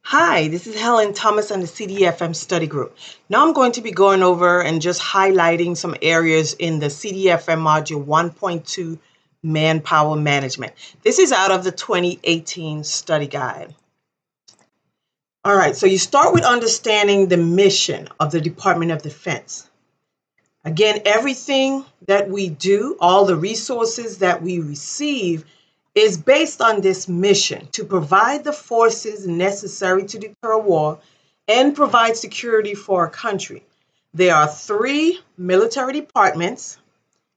Hi, this is Helen Thomas and the CDFM study group. Now I'm going to be going over and just highlighting some areas in the CDFM module 1.2 Manpower Management. This is out of the 2018 study guide. All right, so you start with understanding the mission of the Department of Defense. Again, everything that we do, all the resources that we receive is based on this mission to provide the forces necessary to deter war and provide security for our country. There are 3 military departments,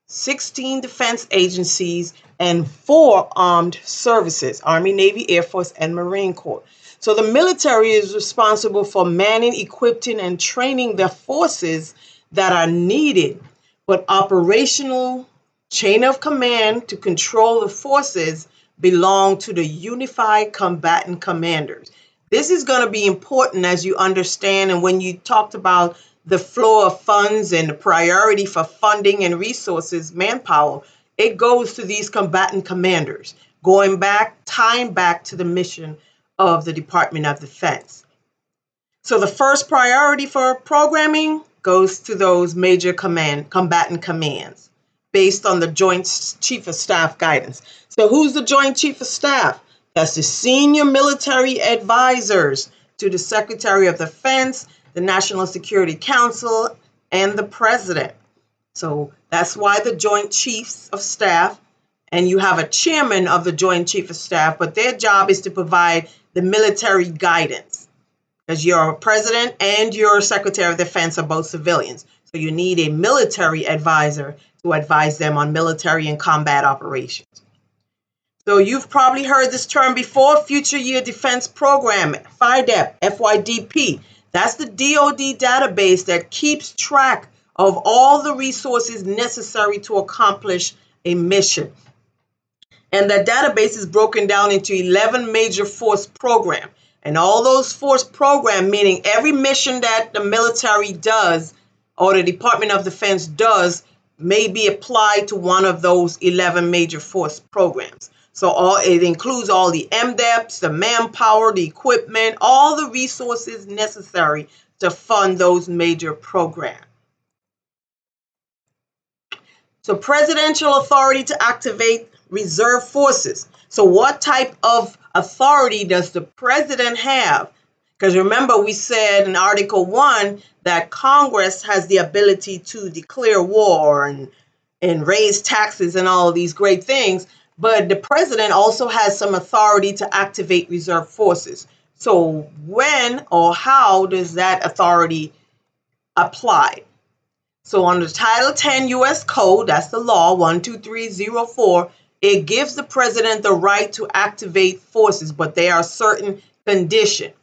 16 defense agencies, and 4 armed services, Army, Navy, Air Force, and Marine Corps. So the military is responsible for manning, equipping, and training the forces that are needed, but operational chain of command to control the forces belong to the Unified Combatant Commanders. This is going to be important as you understand, and when you talked about the flow of funds and the priority for funding and resources, manpower, it goes to these combatant commanders, tying back to the mission of the Department of Defense. So the first priority for programming goes to those major combatant commands based on the Joint Chief of Staff guidance. So who's the Joint Chief of Staff? That's the senior military advisors to the Secretary of Defense, the National Security Council, and the President. So that's why the Joint Chiefs of Staff, and you have a chairman of the Joint Chief of Staff, but their job is to provide the military guidance, because your president and your Secretary of Defense are both civilians. So you need a military advisor to advise them on military and combat operations. So you've probably heard this term before, Future Year Defense Program, FYDP, FYDP. That's the DoD database that keeps track of all the resources necessary to accomplish a mission. And that database is broken down into 11 major force programs. And all those force programs, meaning every mission that the military does or the Department of Defense does, may be applied to one of those 11 major force programs. So it includes all the MDEPs, the manpower, the equipment, all the resources necessary to fund those major programs. So presidential authority to activate reserve forces. So what type of authority does the president have? Because remember, we said in Article 1 that Congress has the ability to declare war and raise taxes and all of these great things, but the president also has some authority to activate reserve forces. So when or how does that authority apply? So under Title 10 U.S. Code, that's the law 12304, it gives the president the right to activate forces, but there are certain conditions.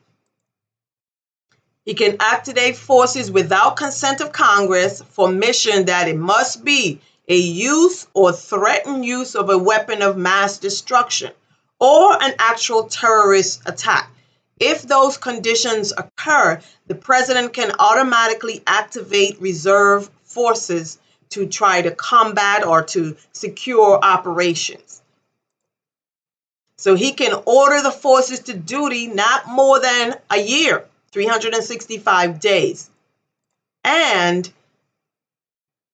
He can activate forces without consent of Congress for mission that it must be a use or threatened use of a weapon of mass destruction or an actual terrorist attack. If those conditions occur, the president can automatically activate reserve forces to try to combat or to secure operations. So he can order the forces to duty not more than a year, 365 days. And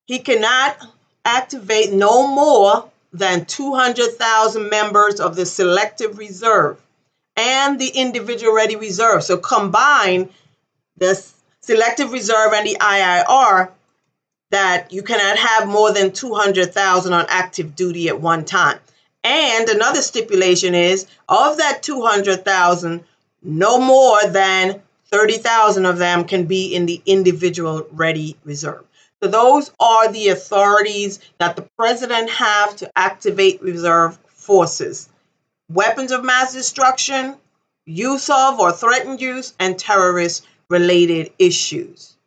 he cannot activate no more than 200,000 members of the selective reserve and the individual ready reserve. So combine the selective reserve and the IIR, that you cannot have more than 200,000 on active duty at one time. And another stipulation is, of that 200,000, no more than 30,000 of them can be in the individual ready reserve. So those are the authorities that the president have to activate reserve forces: weapons of mass destruction, use of or threatened use, and terrorist-related issues.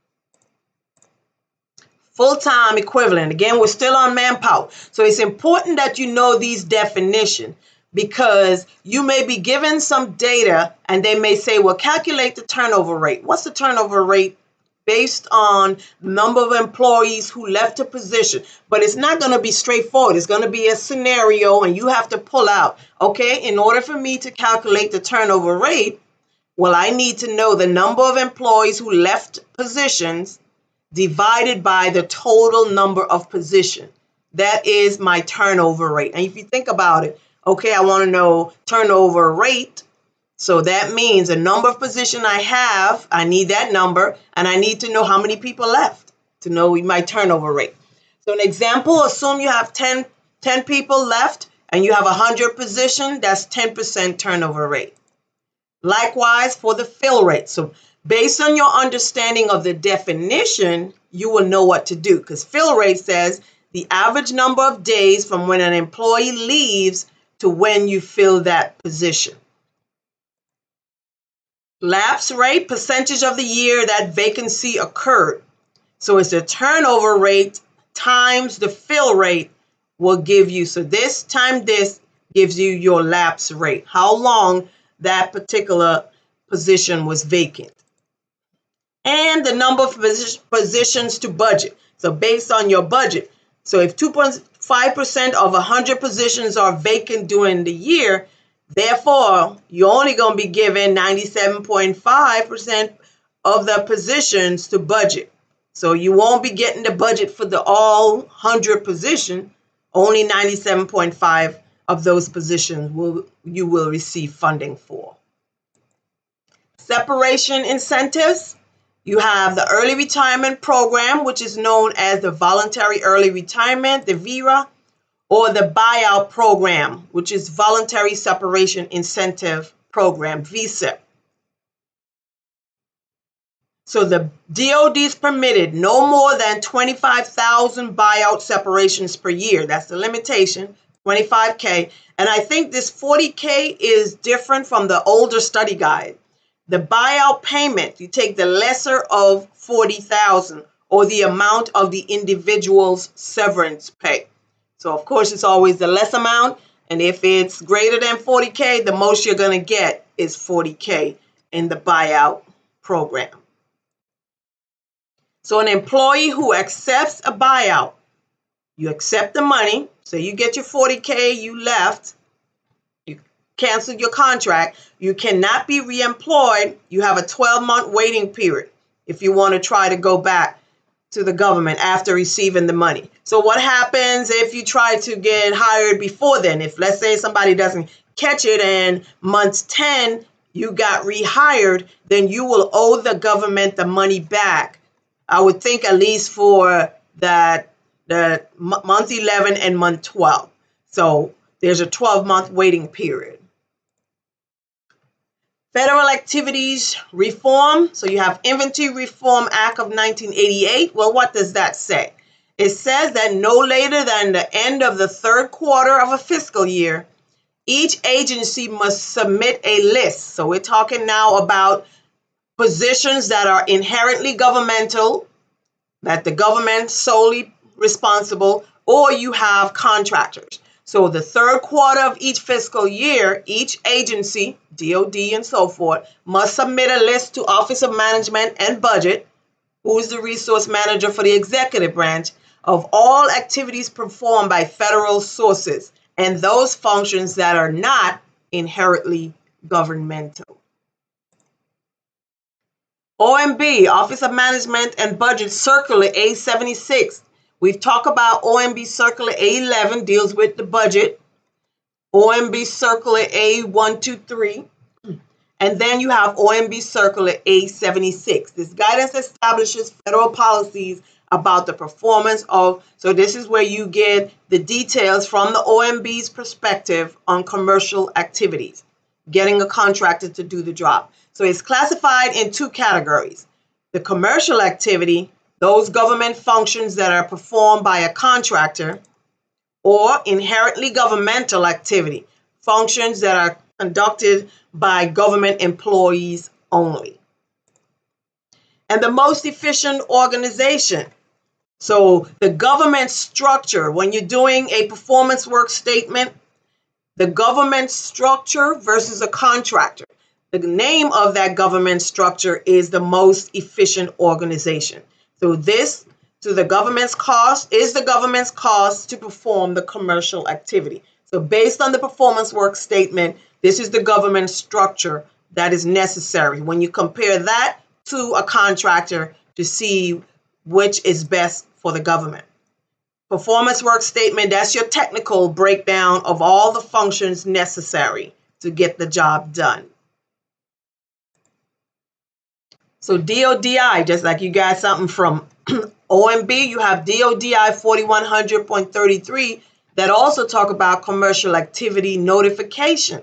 Full-time equivalent. Again, we're still on manpower. So it's important that you know these definitions, because you may be given some data and they may say, well, calculate the turnover rate. What's the turnover rate? Based on the number of employees who left a position. But it's not going to be straightforward. It's going to be a scenario and you have to pull out, okay, in order for me to calculate the turnover rate, Well, I need to know the number of employees who left positions divided by the total number of positions. That is my turnover rate. And if you think about it, okay, I want to know turnover rate. So that means the number of positions I have, I need that number, and I need to know how many people left to know my turnover rate. So an example, assume you have 10 people left and you have 100 positions, that's 10% turnover rate. Likewise for the fill rate. So based on your understanding of the definition, you will know what to do, because fill rate says the average number of days from when an employee leaves to when you fill that position. Lapse rate, percentage of the year that vacancy occurred. So it's the turnover rate times the fill rate will give you. So this time this gives you your lapse rate, how long that particular position was vacant. And the number of positions to budget. So based on your budget. So if 2.5% of 100 positions are vacant during the year, therefore, you're only going to be given 97.5% of the positions to budget. So you won't be getting the budget for the all 100 positions. Only 97.5 of those positions you will receive funding for. Separation incentives. You have the early retirement program, which is known as the voluntary early retirement, the VERA, or the buyout program, which is voluntary separation incentive program, VSIP. So the DOD is permitted no more than 25,000 buyout separations per year. That's the limitation, 25K. And I think this 40K is different from the older study guide. The buyout payment, you take the lesser of 40,000 or the amount of the individual's severance pay. So of course it's always the less amount, and if it's greater than 40K, the most you're going to get is 40K in the buyout program. So an employee who accepts a buyout, you accept the money, so you get your 40K, you left, you canceled your contract, you cannot be reemployed. You have a 12-month waiting period if you want to try to go back to the government after receiving the money. So what happens if you try to get hired before then? If, let's say, somebody doesn't catch it and month 10 you got rehired, then you will owe the government the money back. I would think at least for the month 11 and month 12. So there's a 12-month waiting period. Federal activities reform. So you have Inventory Reform Act of 1988. Well, what does that say? It says that no later than the end of the third quarter of a fiscal year, each agency must submit a list. So we're talking now about positions that are inherently governmental, that the government solely responsible, or you have contractors. So the third quarter of each fiscal year, each agency, DOD and so forth, must submit a list to Office of Management and Budget, who is the resource manager for the executive branch, of all activities performed by federal sources and those functions that are not inherently governmental. OMB, Office of Management and Budget Circular A76. We've talked about OMB Circular A11, deals with the budget. OMB Circular A123. And then you have OMB Circular A76. This guidance establishes federal policies about the performance of, so this is where you get the details from the OMB's perspective on commercial activities, getting a contractor to do the job. So it's classified in two categories. The commercial activity, those government functions that are performed by a contractor, or inherently governmental activity, functions that are conducted by government employees only. And the most efficient organization. So the government structure, when you're doing a performance work statement, the government structure versus a contractor. The name of that government structure is the most efficient organization. So this, to the government's cost, is the government's cost to perform the commercial activity. So based on the performance work statement, this is the government structure that is necessary when you compare that to a contractor to see which is best for the government. Performance work statement, that's your technical breakdown of all the functions necessary to get the job done. So DODI, just like you got something from OMB, you have DODI 4100.33 that also talk about commercial activity notification.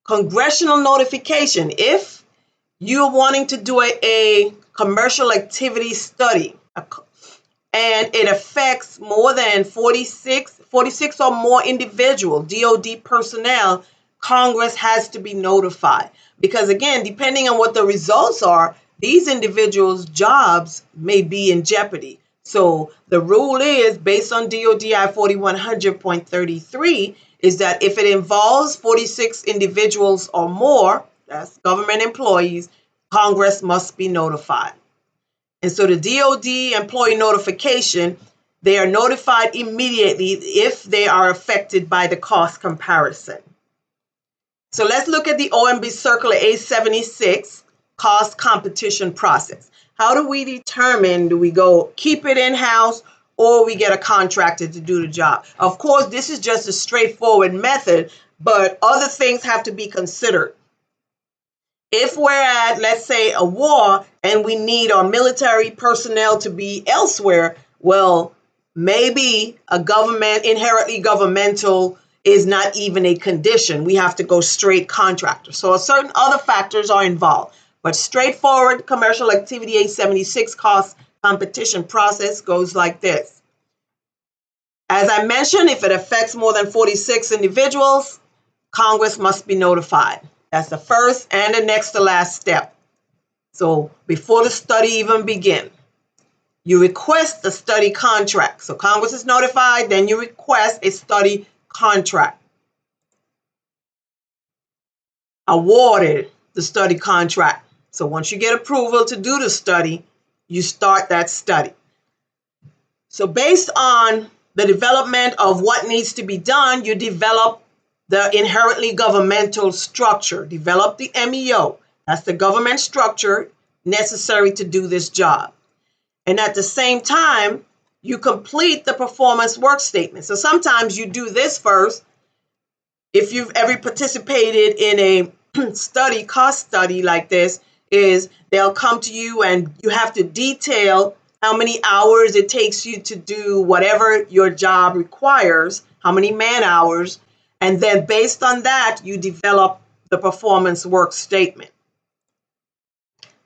Congressional notification. If you're wanting to do a commercial activity study and it affects more than 46 or more individual DOD personnel, Congress has to be notified. Because again, depending on what the results are, these individuals' jobs may be in jeopardy. So the rule is, based on DODI 4100.33, is that if it involves 46 individuals or more, that's government employees, Congress must be notified. And so the DOD employee notification, they are notified immediately if they are affected by the cost comparison. So let's look at the OMB Circular A76 cost competition process. How do we determine, do we go keep it in-house or we get a contractor to do the job? Of course, this is just a straightforward method, but other things have to be considered. If we're at, let's say, a war and we need our military personnel to be elsewhere, well, maybe a government, inherently governmental, is not even a condition. We have to go straight contractor. So certain other factors are involved. But straightforward commercial activity A76 cost competition process goes like this. As I mentioned, if it affects more than 46 individuals, Congress must be notified. That's the first and the next to last step. So before the study even begins, you request the study contract. So Congress is notified, then you request a study contract. Awarded the study contract. So once you get approval to do the study, you start that study. So based on the development of what needs to be done, you develop the inherently governmental structure. Develop the MEO. That's the government structure necessary to do this job. And at the same time, you complete the performance work statement. So sometimes you do this first. If you've ever participated in a study, cost study like this, is they'll come to you and you have to detail how many hours it takes you to do whatever your job requires, how many man hours, and then based on that, you develop the performance work statement.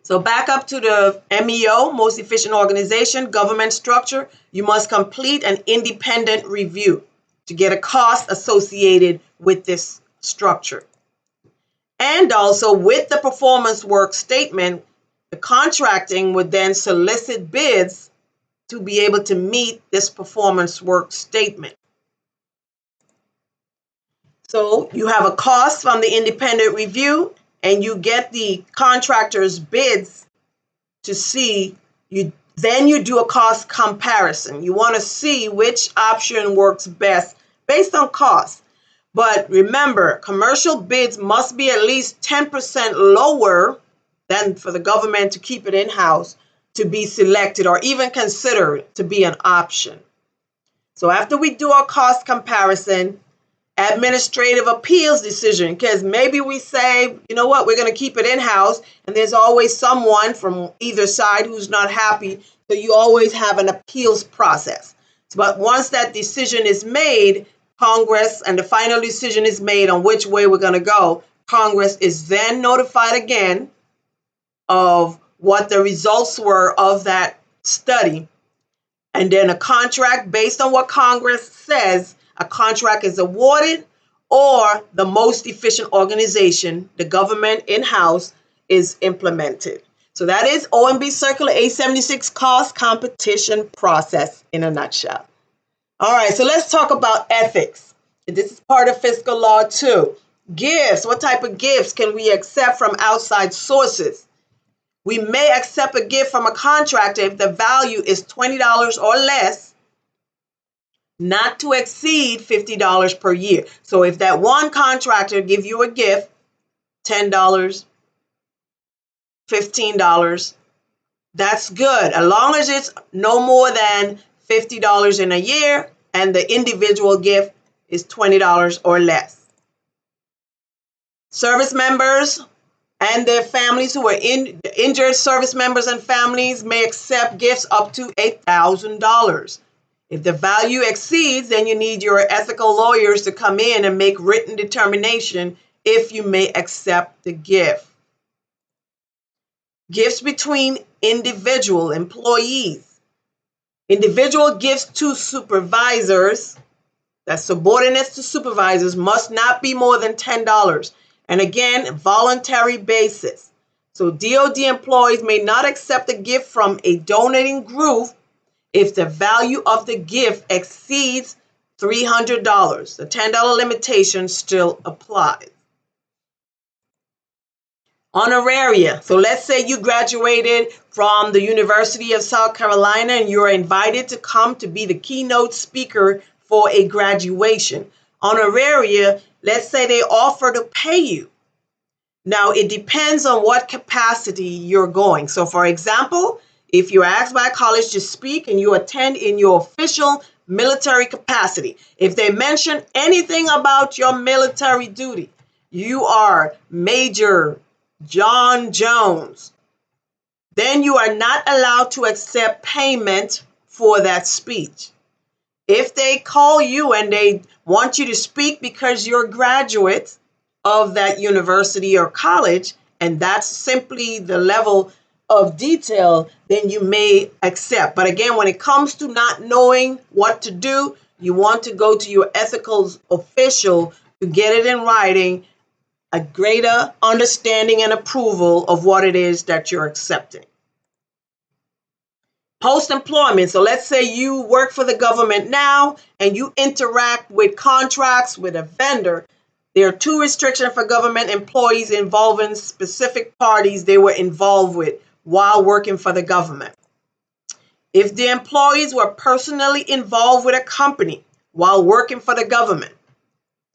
So back up to the MEO, most efficient organization, government structure, you must complete an independent review to get a cost associated with this structure. And also with the performance work statement, the contracting would then solicit bids to be able to meet this performance work statement. So you have a cost from the independent review and you get the contractor's bids to see, then you do a cost comparison. You want to see which option works best based on cost. But remember, commercial bids must be at least 10% lower than for the government to keep it in-house to be selected or even considered to be an option. So after we do our cost comparison, administrative appeals decision, because maybe we say, you know what, we're going to keep it in-house, and there's always someone from either side who's not happy, so you always have an appeals process. But once that decision is made, Congress, and the final decision is made on which way we're going to go, Congress is then notified again of what the results were of that study. And then a contract, based on what Congress says, a contract is awarded, or the most efficient organization, the government in-house, is implemented. So that is OMB Circular A76 cost competition process in a nutshell. All right, so let's talk about ethics. This is part of fiscal law too. Gifts, what type of gifts can we accept from outside sources? We may accept a gift from a contractor if the value is $20 or less, not to exceed $50 per year. So if that one contractor give you a gift $10, $15. That's good, as long as it's no more than $50 in a year and the individual gift is $20 or less. Service members and their families who are injured service members and families may accept gifts up to $8,000. If the value exceeds, then you need your ethical lawyers to come in and make written determination if you may accept the gift. Gifts between individual employees. Individual gifts to supervisors, that's subordinates to supervisors, must not be more than $10. And again, voluntary basis. So DoD employees may not accept a gift from a donating group if the value of the gift exceeds $300. The $10 limitation still applies. Honoraria. So let's say you graduated from the University of South Carolina and you're invited to come to be the keynote speaker for a graduation. Honoraria, let's say they offer to pay you. Now, it depends on what capacity you're going. So, for example, if you're asked by a college to speak and you attend in your official military capacity, if they mention anything about your military duty, you are Major John Jones, then you are not allowed to accept payment for that speech. If they call you and they want you to speak because you're a graduate of that university or college, and that's simply the level of detail, then you may accept. But again, when it comes to not knowing what to do, you want to go to your ethical official to get it in writing, a greater understanding and approval of what it is that you're accepting. Post-employment. So let's say you work for the government now and you interact with contracts with a vendor. There are two restrictions for government employees involving specific parties they were involved with while working for the government. If the employees were personally involved with a company while working for the government,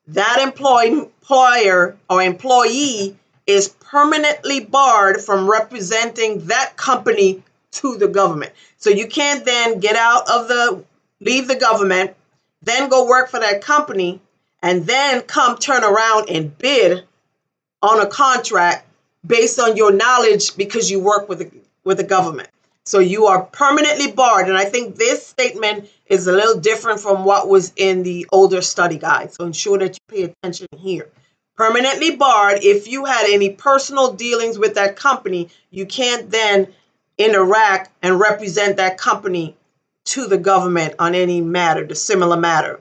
that employer or employee is permanently barred from representing that company to the government. So you can't then leave the government, then go work for that company, and then turn around and bid on a contract based on your knowledge because you work with the government. So you are permanently barred. And I think this statement is a little different from what was in the older study guide. So ensure that you pay attention here. Permanently barred. If you had any personal dealings with that company, you can't then interact and represent that company to the government on any matter, the similar matter.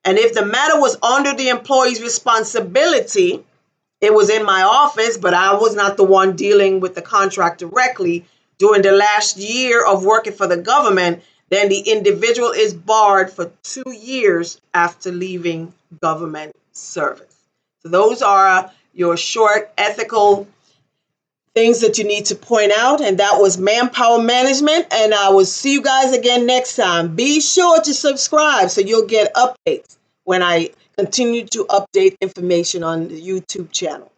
And if the matter was under the employee's responsibility, it was in my office, but I was not the one dealing with the contract directly during the last year of working for the government, then the individual is barred for 2 years after leaving government service. So those are your short ethical things that you need to point out, and that was manpower management, and I will see you guys again next time. Be sure to subscribe so you'll get updates when I continue to update information on the YouTube channel.